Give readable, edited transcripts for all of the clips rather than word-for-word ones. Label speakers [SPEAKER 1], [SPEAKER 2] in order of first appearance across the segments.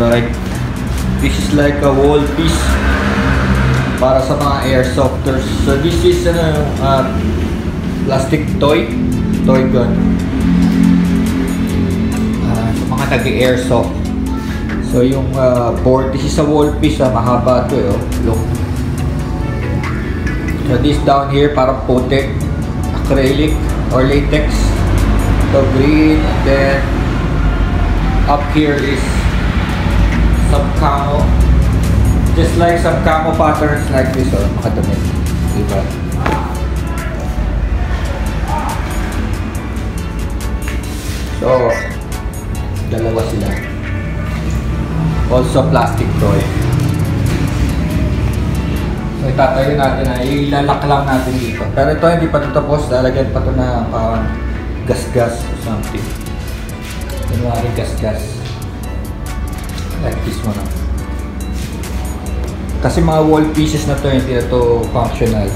[SPEAKER 1] like this is like a wall piece para sa mga airsofters. So this is plastic toy gun sa mga nag-airsoft. So yung board, this is a wall piece, mahaba to oh. Look. So this down here parang putik, acrylic or latex. So green, and then up here is some camo, just like some camo patterns like this or makadamit, diba? So dalawa sila, also plastic toy. So itatayo natin na ilalak lang natin dito, pero ito hindi pa ito tapos, lalagyan pa ito na gas-gas or something. Kunwari gas-gas. Like this one. Kasi mga wall pieces na to, hindi na to functional.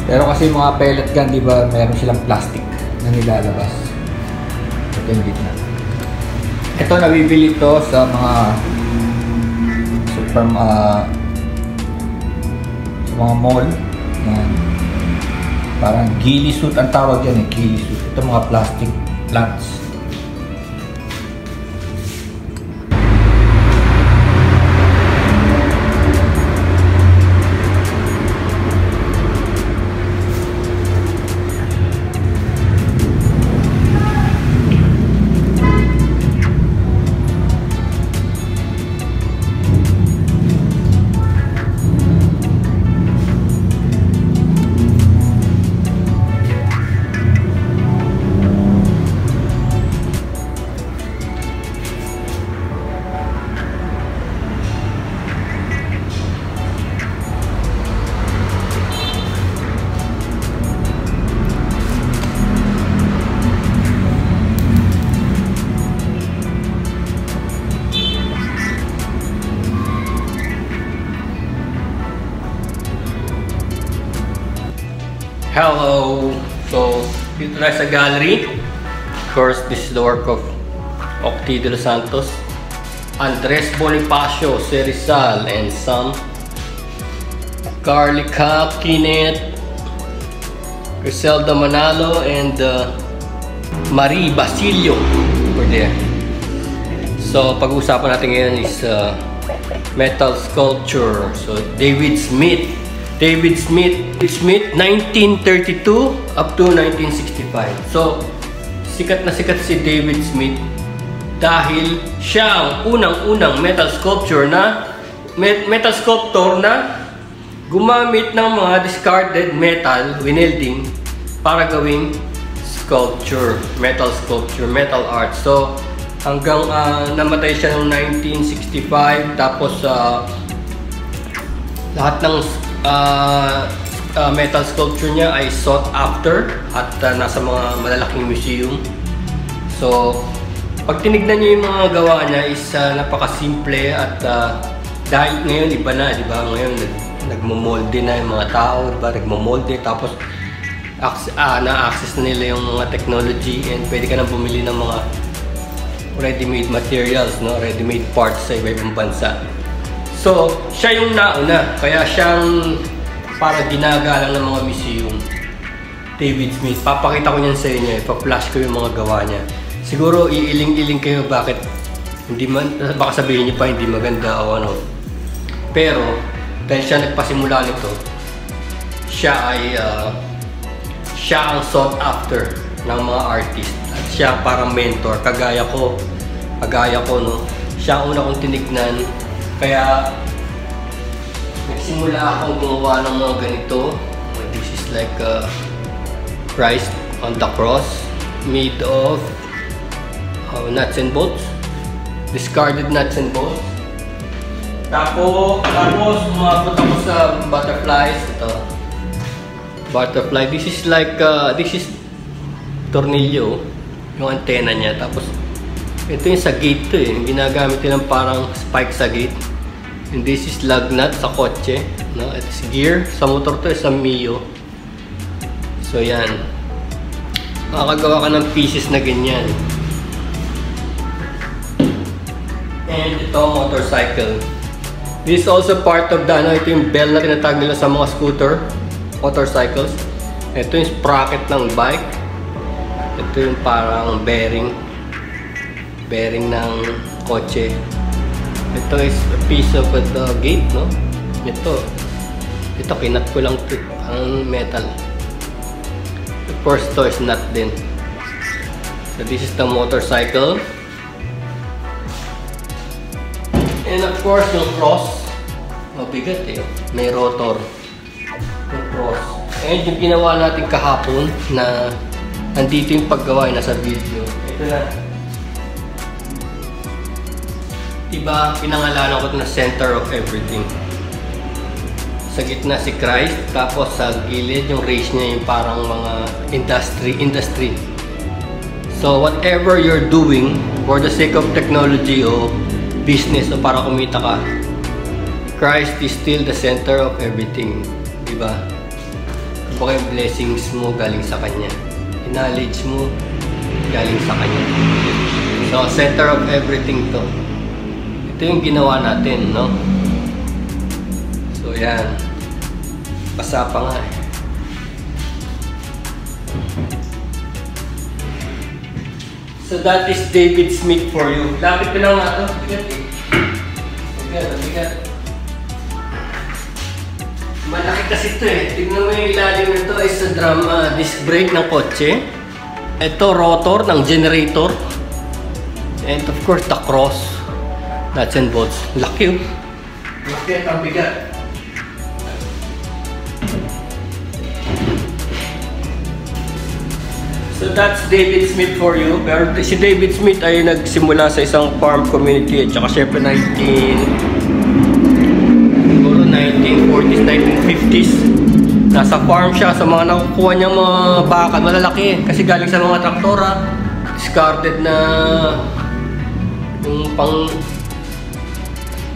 [SPEAKER 1] Pero kasi mga pellet gun, di ba, meron silang plastic na nilalabas. Ito yung gitna. Ito, nabibili to sa mga sa mga mall. Yan. Parang ghillie suit ang tawag yan, ghillie suit. Ito mga plastic plants.
[SPEAKER 2] Hello! So, dito tayo sa gallery. Of course, this is the work of Octi de los Santos, Andres Bonifacio, Serizal, and some Carlica Kinet, Griselda Manalo, and Marie Basilio over there. So, pag-uusapan natin ngayon is metal sculpture. So, David Smith, 1932 up to 1965. So, sikat na sikat si David Smith dahil siya ang unang-unang metal sculptor na gumamit ng mga discarded metal winelding para gawing sculpture, metal art. So, hanggang namatay siya noong 1965, tapos lahat ng metal sculpture niya ay sought after at nasa mga malalaking museum. So, pag tinignan niyo yung mga gawa niya is napakasimple at dahil ngayon iba na, di ba? Ngayon nagmo-molde na yung mga tao, di ba? Nagmo-molde, tapos na-access na nila yung mga technology and pwede ka na bumili ng mga ready-made materials, no? Ready-made parts sa iba-ibang bansa. So, siya yung nauna, kaya siyang para ginagalang ng mga museum. David Smith, papakita ko niyan sa inyo, ipa-flash ko yung mga gawa niya. Siguro iiling-iling kayo bakit hindi man, baka sabihin niyo pa hindi maganda o ano. Pero, dahil siya nagpasimula nito, siya ang sought after ng mga artist. At siya parang mentor, kagaya ko, no? Siya ang una kong tinignan. Kaya, nagsimula akong gumawa ng mga ganito. This is like Christ on the cross, made of nuts and bolts, discarded nuts and bolts. Tapos umabot ako sa butterflies. Ito, butterfly. This is like this is tornilyo, yung antena niya. Tapos ito yung sa gate to eh. Ginagamit nilang parang spike sa gate. And this is lug nut sa kotse, no? Ito is gear sa motor to, sa Mio. So yan, makakagawa ka ng pieces na ganyan. And ito, motorcycle. This is also part of the, ito yung bell na tinatawag nila sa mga scooter, motorcycles. Ito yung sprocket ng bike. Ito yung parang bearing ng kotse. Ito is a piece of the gate, no? Ito kinat ko lang ito, ang metal. Of course, ito is nut din. So this is the motorcycle. And of course, yung cross. Mabigat eh. May rotor. Yung cross. And yung ginawa natin kahapon na nandito yung paggawa nasa video. Ito na. Diba, pinangalanan ko ito na center of everything. Sa gitna si Christ, tapos sa gilid yung race niya yung parang mga industry. So whatever you're doing for the sake of technology o business o para kumita ka, Christ is still the center of everything. Diba? Kumbaga yung blessings mo galing sa Kanya. Yung knowledge mo galing sa Kanya. So, center of everything to. Ito yung ginawa natin, no? So, yan. Basa pa nga eh. So, that is David Smith for you. Lapit ko lang nga ito. Bigat eh. Bigat. Malaki kasi ito eh. Tignan mo yung ilalim nito ay sa drum disc brake ng kotse. Ito rotor ng generator. And of course the cross. Nuts and bolts. Laki yun. Laki at ang bigat. So that's David Smith for you. Pero si David Smith ay nagsimula sa isang farm community at saka syempre 1940s, 1950s. Nasa farm siya sa mga nakukuha niyang mga bakal malalaki kasi galing sa mga traktora. Discarded na yung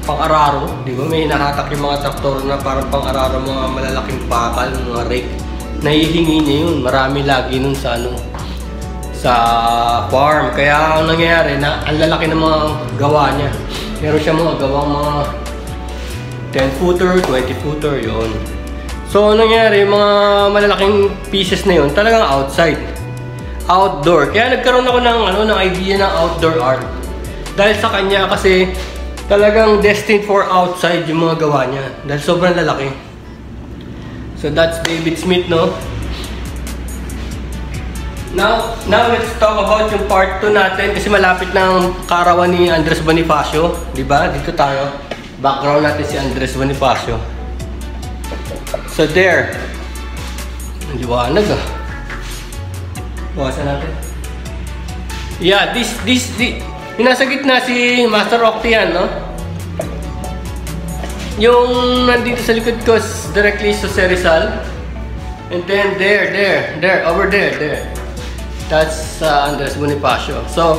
[SPEAKER 2] pang-araro. Di ba may hinahatak yung mga traktora na parang pang-araro, mga malalaking bakal, mga rake. Nahihingi niya yun. Marami lagi nun sa sa farm. Kaya ang nangyayari na ang lalaki ng mga gawa niya. Meron siya mga gawang mga 10-footer, 20-footer, yun. So, ang nangyayari, mga malalaking pieces na yun, talagang outside. Outdoor. Kaya nagkaroon ako ng idea ng outdoor art. Dahil sa kanya kasi talagang destined for outside yung mga gawa niya. Dahil sobrang lalaki. So, that's David Smith, no? Now let's talk about yung part 2 natin kasi malapit ng kaarawan ni Andres Bonifacio, di ba? Dito tayo. Background natin si Andres Bonifacio. So there. Ang liwanag ah. Bawasan natin. Yeah, this yung nasa gitna si Master Octi yan, no? Yung nandito sa likod ko directly sa Rizal. And then there, over there. That's Andres Bonifacio. So,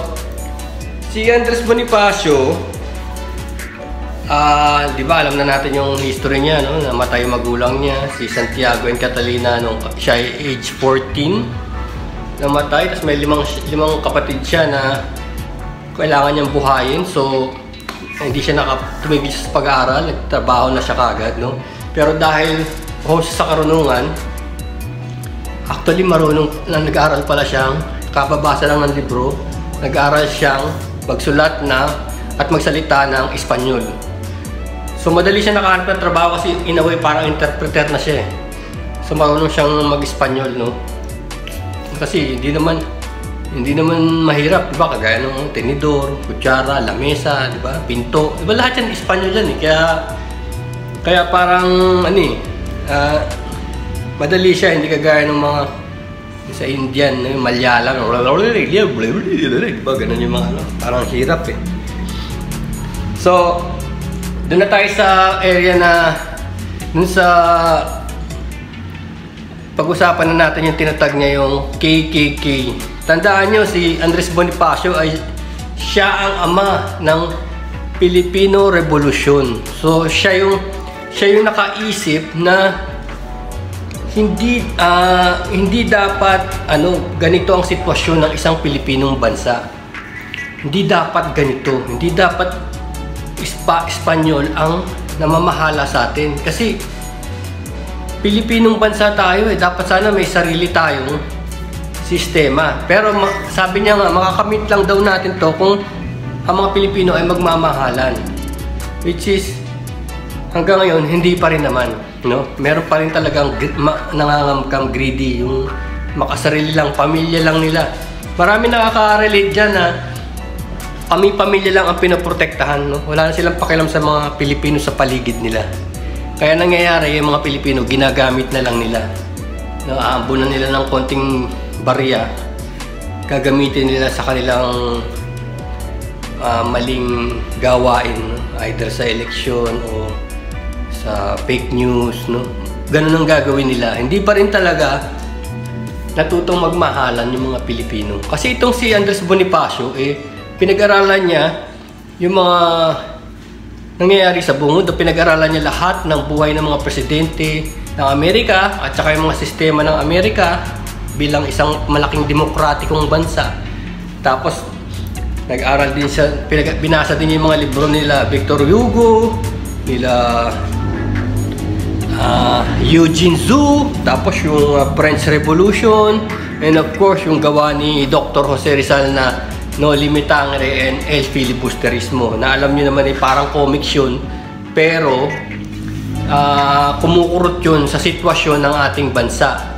[SPEAKER 2] si Andres Bonifacio, di ba alam na natin yung history niya, no? Namatay yung magulang niya, si Santiago and Catalina nung siya ay age 14. Namatay, tapos may limang kapatid siya na kailangan niyang buhayin. So, hindi siya tumigil sa pag-aaral, nagtrabaho na siya kagad, no? Pero dahil host sa karunungan, actually marunong lang, nag-aaral pala siyang, kababasa lang ng libro, nag-aaral siyang magsulat na at magsalita ng Espanyol. So madali siya nakahanap ng trabaho kasi in a way parang interpreter na siya eh. So marunong siyang mag-Espanyol, no? Kasi hindi naman mahirap, di ba? Kagaya ng tenidor, kutsara, lamesa, di ba? Pinto, di ba lahat yan Espanyol yan eh. Kaya parang madali siya, hindi kagaya ng mga sa Indian, Malayalam, di ba? Ganun yung mga parang hirap eh. So, doon na tayo sa area na dun sa pag-usapan na natin yung tinatag niya yung KKK. Tandaan nyo, si Andres Bonifacio ay siya ang ama ng Filipino Revolution. So, siya yung nakaisip na hindi dapat ganito ang sitwasyon ng isang Pilipinong bansa. Hindi dapat ganito. Hindi dapat Espanyol ang namamahala sa atin. Kasi Pilipinong bansa tayo dapat sana may sarili tayong sistema. Pero sabi niya nga, makakamit lang daw natin to kung ang mga Pilipino ay magmamahalan. Which is, hanggang ngayon, hindi pa rin naman. No? Meron pa rin talagang nangangamkam greedy, yung makasarili lang, pamilya lang nila. Marami nakaka-relate dyan na kami pamilya lang ang pinoprotektahan. No? Wala na silang pakialam sa mga Pilipino sa paligid nila. Kaya nangyayari, yung mga Pilipino, ginagamit na lang nila. No, aambunan nila ng konting barya, gagamitin nila sa kanilang maling gawain, no? Either sa eleksyon o sa fake news. No? Ganun ang gagawin nila. Hindi pa rin talaga natutong magmahalan yung mga Pilipino. Kasi itong si Andres Bonifacio, pinag-aralan niya yung mga nangyayari sa bungod. Pinag-aralan niya lahat ng buhay ng mga presidente ng Amerika at saka yung mga sistema ng Amerika bilang isang malaking demokratikong bansa. Tapos nag-aral din siya, binasa din yung mga libro nila Victor Hugo, nila Eugene Sue, tapos yung French Revolution, and of course yung gawa ni Dr. Jose Rizal na No Limitangere and El Filibusterismo, na alam niyo naman parang comics yun, pero kumukurot yun sa sitwasyon ng ating bansa.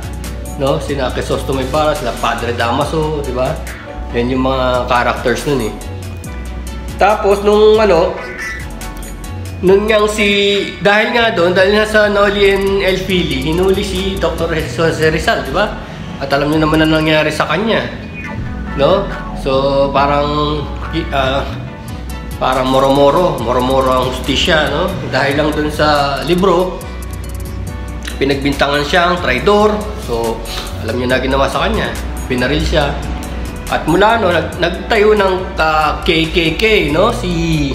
[SPEAKER 2] No? Sina Crisostomo Ibarra, sila Padre Damaso, di ba? Yan yung mga characters nun Tapos nung dahil nga sa Noli and El Fili, hinuli si Dr. Jose Rizal, di ba? At alam niyo naman na nangyari sa kanya. No? So parang moro-moro ang hustisya, no? Dahil lang dun sa libro, pinagbintangan siyang traidor. So alam niyo na ginawa sa kanya, pinaril siya. At mula nagtayo ng KKK, no? Si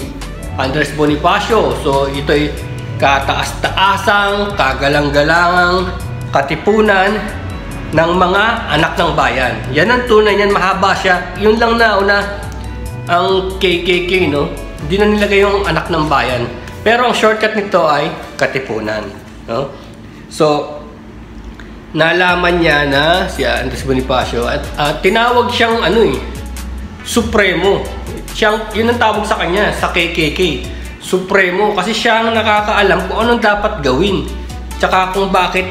[SPEAKER 2] Andres Bonifacio. So ito'y kataas-taasang, kagalang-galangang katipunan ng mga anak ng bayan. Yan ang tunay niyan, mahaba siya. Yun lang nauna ang KKK, no? Hindi na nilagay yung anak ng bayan. Pero ang shortcut nito ay katipunan, no? So nalaman niya na si Andres Bonifacio at tinawag siyang Supremo. Yun ang tawag sa kanya sa KKK, Supremo, kasi siya ang nakakaalam kung anong dapat gawin, tsaka kung bakit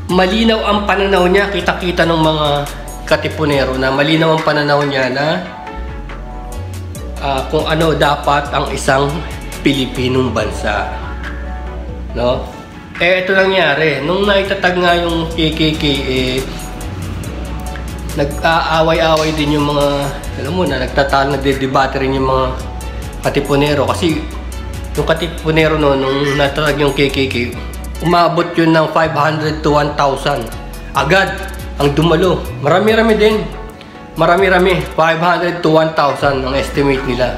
[SPEAKER 2] malinaw ang pananaw niya. Kita-kita ng mga katipunero na malinaw ang pananaw niya na kung ano dapat ang isang Pilipinong bansa, no? Ito nangyari nung naitatag nga yung KKK, nag-aaway-away din yung mga, alam mo na, nagdedebate rin yung mga katipunero. Kasi yung katipunero nung natatag yung KKK, umabot yun ng 500 to 1,000 agad ang dumalo. Marami-rami din, 500 to 1,000 ang estimate nila.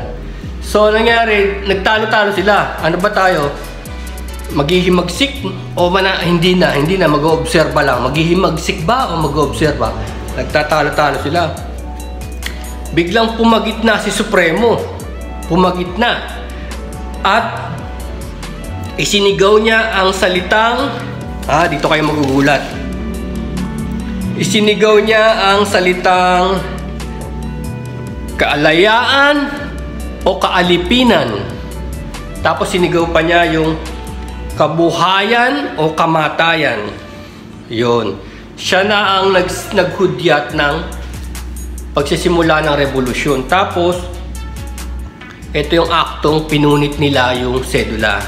[SPEAKER 2] So nangyari, nagtalo-talo sila. Ano ba tayo? Maghihimagsik o hindi na mag-oobserba lang? Maghihimagsik ba o mag-oobserba? Nagtatalo-talo sila. Biglang pumagitna si Supremo. Pumagitna. At isinigaw niya ang salitang, dito kayo magugulat. Isinigaw niya ang salitang kaalayaan o kaalipinan. Tapos sinigaw pa niya yung kabuhayan o kamatayan. Yun. Siya na ang naghudyat ng pagsisimula ng revolusyon. Tapos ito yung aktong pinunit nila yung sedula.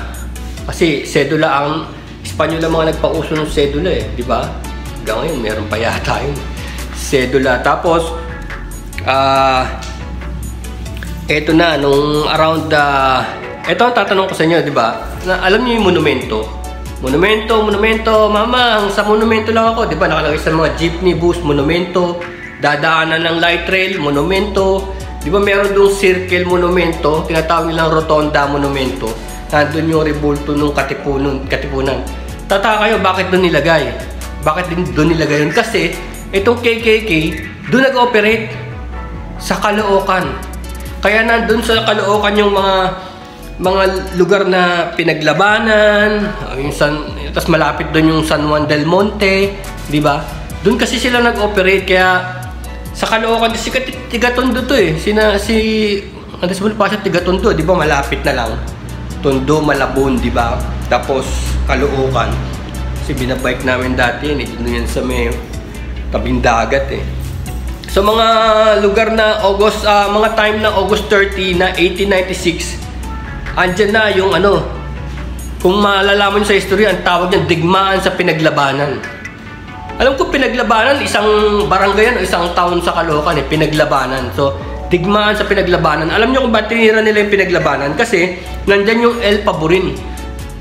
[SPEAKER 2] Kasi sedula ang Espanyol ang mga nagpauso ng sedula di ba? Hanggang ngayon meron pa yata yun. Sedula. Tapos ito na nung around ito ang tatanong ko sa inyo, di ba? Alam niyo yung monumento? Monumento, mama, sa monumento lang ako, di ba? Nakalagay sa mga jeepney bus, monumento, dadaanan ng light rail, monumento. Di ba meron doong circle monumento, tinatawag nilang rotonda monumento. Nandun yung rebulto ng katipunan. Tataka kayo, bakit doon nilagay? Bakit doon nilagay yun? Kasi itong KKK, doon nag-operate sa Caloocan. Kaya nandun sa Caloocan yung mga lugar na pinaglabanan, tapos malapit doon yung San Juan del Monte, di ba? Doon kasi sila nag-operate, kaya sa Caloocan, si Tigatondo to eh. Si Andres Bonifacio, Tigatondo, di ba? Malapit na lang. Tondo, Malabon, di ba? Tapos Caloocan. Kasi binabike namin dati yan, ito yan sa may tabing dagat eh. So mga lugar na mga time na August 30 na 1896, andyan na yung kung malalaman nyo sa history, ang tawag niyan digmaan sa pinaglabanan. Alam ko pinaglabanan, isang barangay yan o isang town sa Caloocan eh, pinaglabanan. So, digmaan sa pinaglabanan. Alam nyo kung ba't tinira nila yung pinaglabanan? Kasi, nandyan yung El Paborin.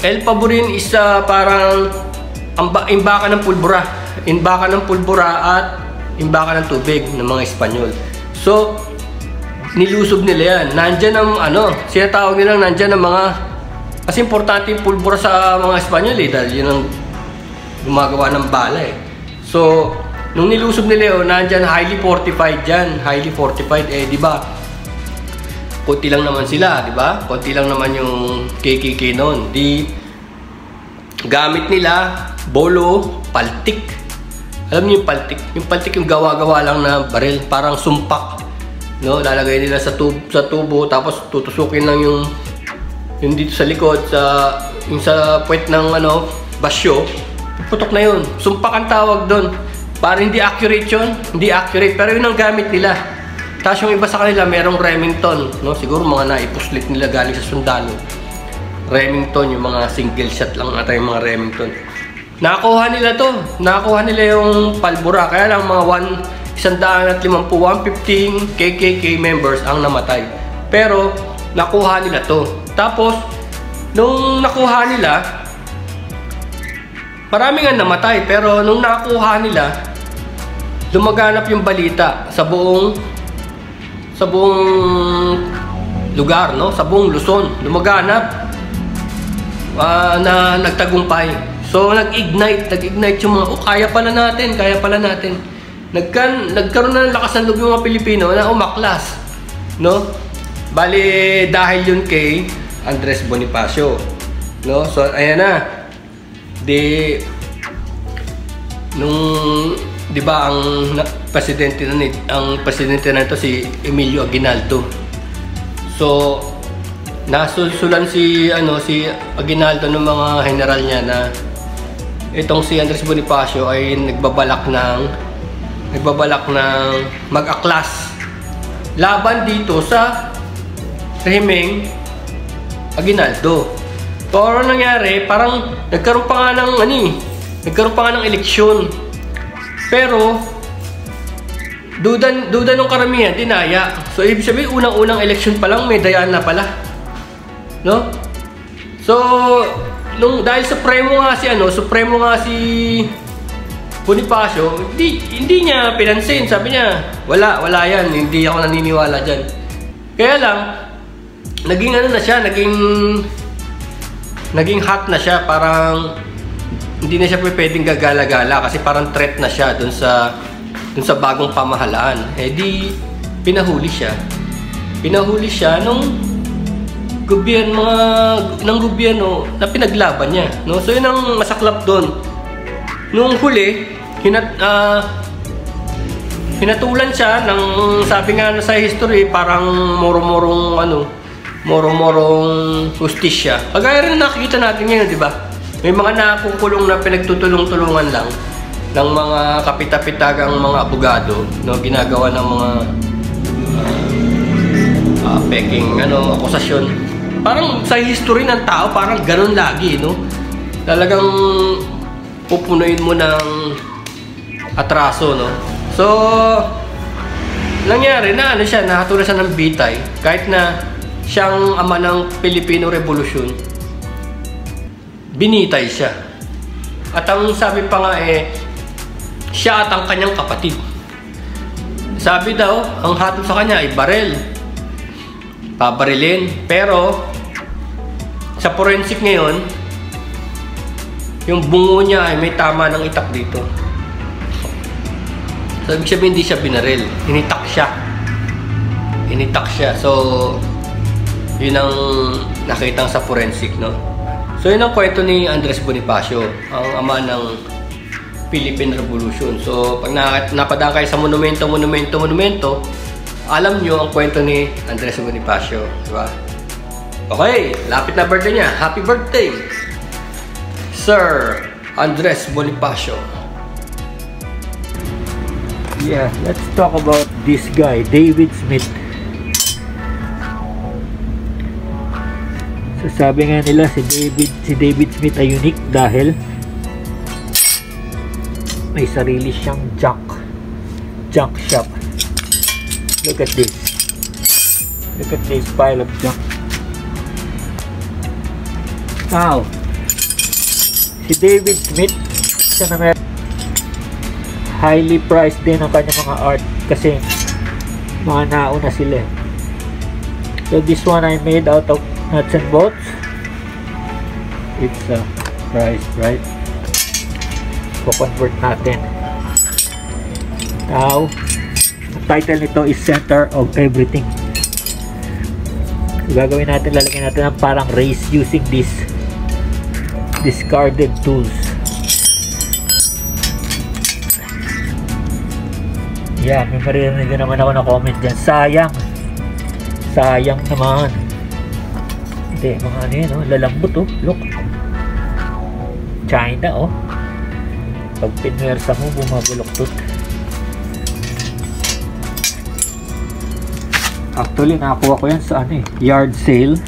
[SPEAKER 2] El Paborin is parang imbakan ng pulbura. Imbakan ng pulbura at imbakan ng tubig ng mga Espanyol. So, nilusob nila yan. Nandyan ang sinatawag nilang nandyan ang mga, kasi importante yung pulbura sa mga Espanyol eh, dahil yun ang gumagawa ng bala eh. So, nung nilusob nila yun, nandyan highly fortified dyan. Highly fortified eh, di ba? Konti lang naman sila, di ba? Konti lang naman yung KKK noon. Gamit nila bolo, paltik. Alam niyo yung paltik? Yung paltik yung gawa-gawa lang na baril, parang sumpak. No, lalagay nila sa tubo, tapos tutusukin lang yung dito sa likod, yung sa puwet ng basyo. Putok na yun. Sumpak ang tawag doon. Para hindi accurate yun. Hindi accurate. Pero yun ang gamit nila. Tapos yung iba sa kanila, merong Remington. No? Siguro mga naipuslit nila galing sa sundalo. Remington, yung mga single shot lang ata yung mga Remington. Nakakuha nila to. Nakakuha nila yung palbura. Kaya lang mga 150, 115 KKK members ang namatay. Pero, nakuha nila to. Tapos, nung nakuha nila, marami nga namatay, pero nung nakuha nila, lumaganap yung balita sa buong lugar, no? Sa buong Luzon. Lumaganap na nagtagumpay. So nag-ignite yung mga, kaya pala natin. Nagkaroon na ng lakas ng loob yung mga Pilipino na umaklas, no? Bali dahil yun kay Andres Bonifacio, no? So ayan na. Di ba ang presidente na ito si Emilio Aguinaldo. So nasulsulan si Aguinaldo ng mga general niya na itong si Andres Bonifacio ay nagbabalak ng mag-aklas laban dito sa rehimeng Aguinaldo. Pero nangyari, parang nagkaroon pa nga ng eleksyon. Pero duda nung karamihan, dinaya. So ibig sabihin, unang-unang eleksyon pa lang may dayaan na pala. No? So dahil supremo nga si Bonifacio, hindi niya pinansin. Sabi niya, wala yan, hindi ako naniniwala diyan. Kaya lang naging hot na siya, parang hindi na siya pwedeng gagala-gala kasi parang threat na siya dun sa bagong pamahalaan. Eh di pinahuli siya nung gobyerno na pinaglaban niya, no? So yun ang masaklap doon. Nung huli, hinatulan siya ng, sabi nga sa history, parang morong hustisya. Kagaya rin nakikita natin ngayon, di ba? May mga nakukulong na pinagtutulong-tulungan lang ng mga kapitapitagang mga abogado, no, ginagawa ng mga peking akusasyon. Parang sa history ng tao, parang ganun lagi, no? Talagang pupunuin mo ng atraso, no? So nangyari na nahatulan siya ng bitay, kahit na siyang ama ng Pilipino Revolution, binitay siya. At ang sabi pa nga siya at ang kanyang kapatid. Sabi daw, ang hatol sa kanya ay barel. Pabarilin. Pero, sa forensic ngayon, yung bungo niya ay may tama ng itak dito. So, ibig sabihin hindi siya binaril. Initak siya. initak siya. So, yun ang nakitang sa forensic, no? So, yun ang kwento ni Andres Bonifacio, ang ama ng Philippine Revolution. So, pag napadaan kayo sa monumento, alam nyo ang kwento ni Andres Bonifacio, di ba? Okay, lapit na birthday niya. Happy birthday, Sir Andres Bonifacio.
[SPEAKER 1] Yeah, let's talk about this guy, David Smith. So sabi nga nila si David Smith ay unique dahil may sarili siyang junk shop. Look at this. Look at this pile of junk. Now, si David Smith, siya na may highly priced din ang kanyang mga art kasi mga nauna sila. So this one I made out of nuts and bolts. It's priced, right? Co-convert natin. Now, ang title nito is Center of Everything. So, gagawin natin, lalagyan natin ng parang race using these discarded tools. Yeah, may maririnig naman ako na comment dyan. Sayang naman. Hindi, mga ano yun, oh, lalambot, oh. Look. China, oh. Pag pinwersa mo, bumabuloktot. Actually, nakakuha ko yan sa ano, yard sale.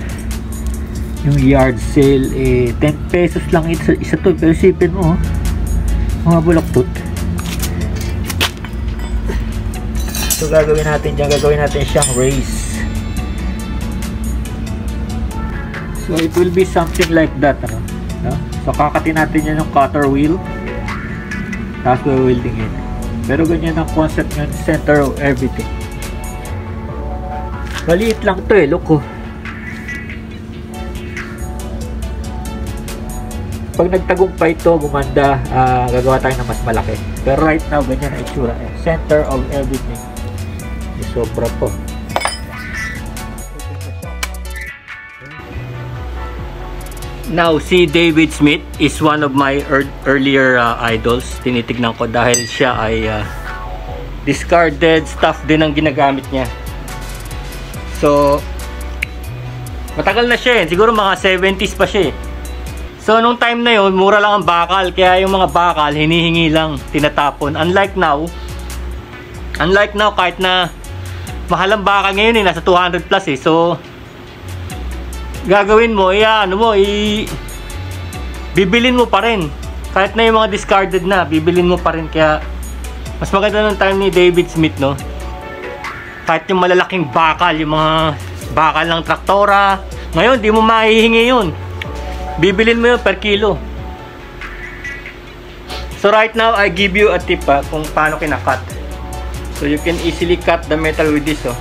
[SPEAKER 1] Yung yard sale, 10 pesos lang isa to. Pero sipin mo, oh, mga buloktot. So gagawin natin dyan, gagawin natin siyang race. So it will be something like that, ano? No? So kakatin natin yan yung cutter wheel, tapos welding it. Pero ganyan ang concept ng Center of Everything. Maliit lang to, look, oh. Pag nagtagumpay ito, gumanda, gagawa tayo ng mas malaki. Pero right now, ganyan ang itsura. Center of Everything. Sobra po. Now, si David Smith is one of my earlier idols. Tinitignan ko dahil siya ay discarded stuff din ang ginagamit niya. So, matagal na siya, siguro mga 70s pa siya. So, nung time na yun, mura lang ang bakal. Kaya yung mga bakal, hinihingi lang, tinatapon. Unlike now, kahit na mahal ang bakal ngayon, nasa 200 plus eh. So, gagawin mo, bibilin mo pa rin. Kahit na yung mga discarded na, bibilin mo pa rin. Kaya, mas maganda nung time ni David Smith, no? Kahit yung malalaking bakal, yung mga bakal ng traktora, ngayon, di mo mahihingi yun. Bibilin mo yun per kilo. So, right now, I give you a tip kung paano kinakat. So, you can easily cut the metal with this, oh.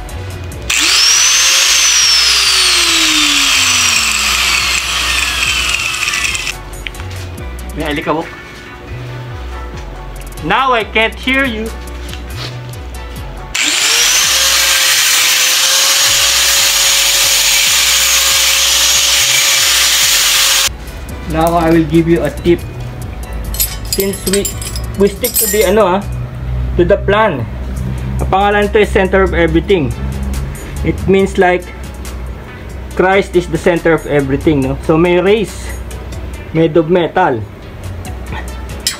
[SPEAKER 1] May alikabok. Now I can't hear you. Now I will give you a tip. Since we stick to the to the plan. Ang pangalan nito is Center of Everything. It means like Christ is the center of everything, no? So may race made of metal.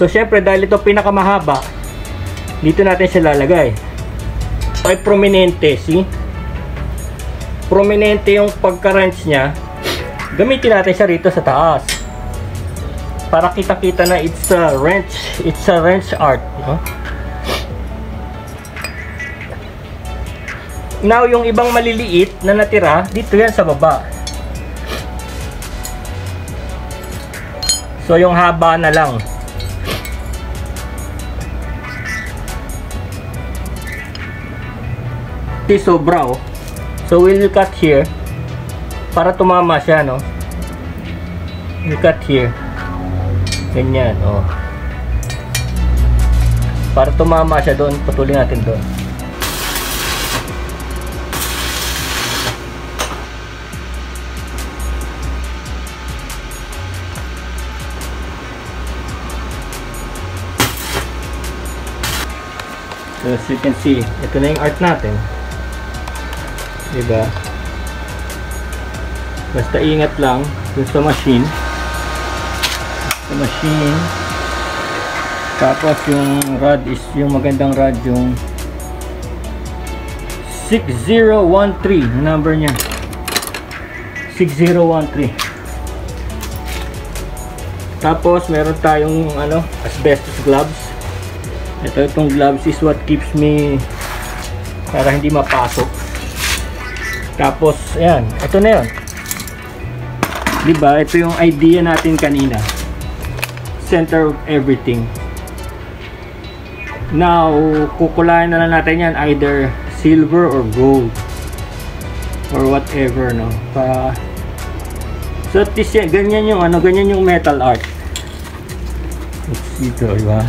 [SPEAKER 1] So syempre dahil ito pinakamahaba, dito natin siya lalagay. Ay prominente, see? Prominente yung pagka-wrench niya. Gamitin natin siya rito sa taas. Para kita-kita na it's a wrench art, no? Now yung ibang maliliit na natira, dito yan sa baba. So yung haba na lang. Sobra, oh. So we'll cut here para tumama siya, no? We'll cut here. Ganyan, oh. Para tumama siya doon, putulin natin doon.
[SPEAKER 2] So as you can see, ito na yung art natin. Diba? Basta ingat lang dun sa machine. Tapos yung rod is yung magandang rod, yung 6013 yung number niya. 6013. Tapos meron tayong asbestos gloves. Itong gloves is what keeps me para hindi mapasok. Tapos ayan, ito na yun. Diba? Ito yung idea natin kanina. Center of everything. Now, kukulayan na lang natin yan, either silver or gold or whatever, no? So at least yan, ganyan yung metal art. Let's see ito, diba?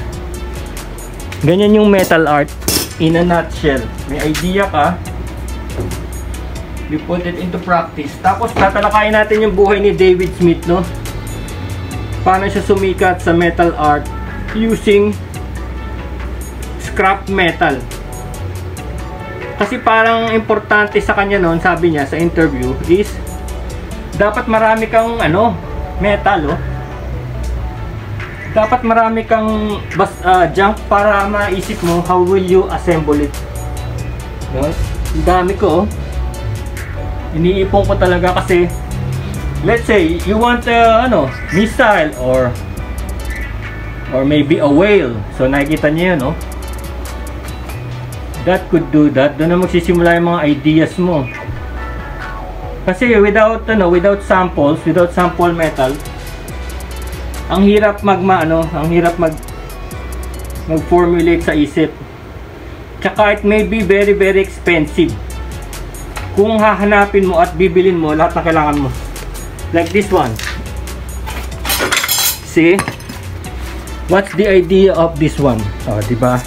[SPEAKER 2] Ganyan yung metal art in a nutshell. May idea ka, you put it into practice. Tapos tatalakayin natin yung buhay ni David Smith, no? Paano siya sumikat sa metal art using scrap metal. Kasi parang importante sa kanya noon, sabi niya sa interview, is dapat marami kang metal, dapat marami kang junk para maisip mo how will you assemble it, no? Ang dami ko, iniipon ko talaga kasi let's say you want missile or maybe a whale. So nakikita niyo yun, no? That could do that. Doon na magsisimula yung mga ideas mo. Kasi without samples, without sample metal, ang hirap mag-formulate sa isip. Tsaka it may be very very expensive kung hahanapin mo at bibilin mo lahat na kailangan mo. Like this one. See? What's the idea of this one? Oh, diba?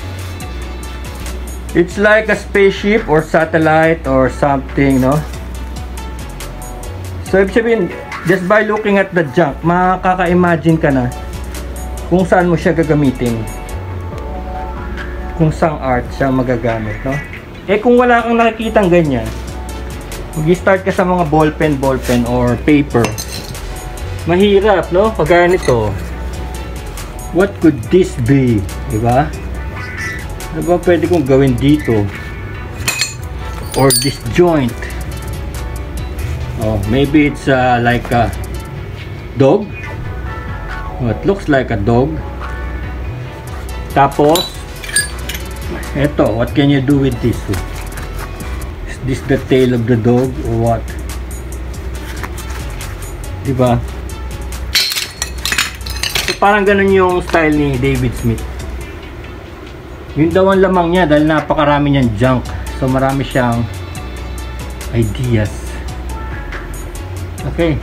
[SPEAKER 2] It's like a spaceship or satellite or something, no? So, ibig sabihin, just by looking at the junk, makaka-imagine ka na kung saan mo siya gagamitin. Kung saan art siya magagamit, no? Eh, kung wala kang nakikitang ganyan, mag-start ka sa mga ballpen or paper. Mahirap, no? Kagaya nito. What could this be? Diba? Ano ba pwede kong gawin dito? Or this joint? Oh, maybe it's like a dog. Oh, it looks like a dog. Tapos, eto, what can you do with this? Is this the tail of the dog or what? Diba? So, parang ganun yung style ni David Smith. Yun daw ang lamang niya dahil napakarami niyang junk. So marami siyang ideas. Okay.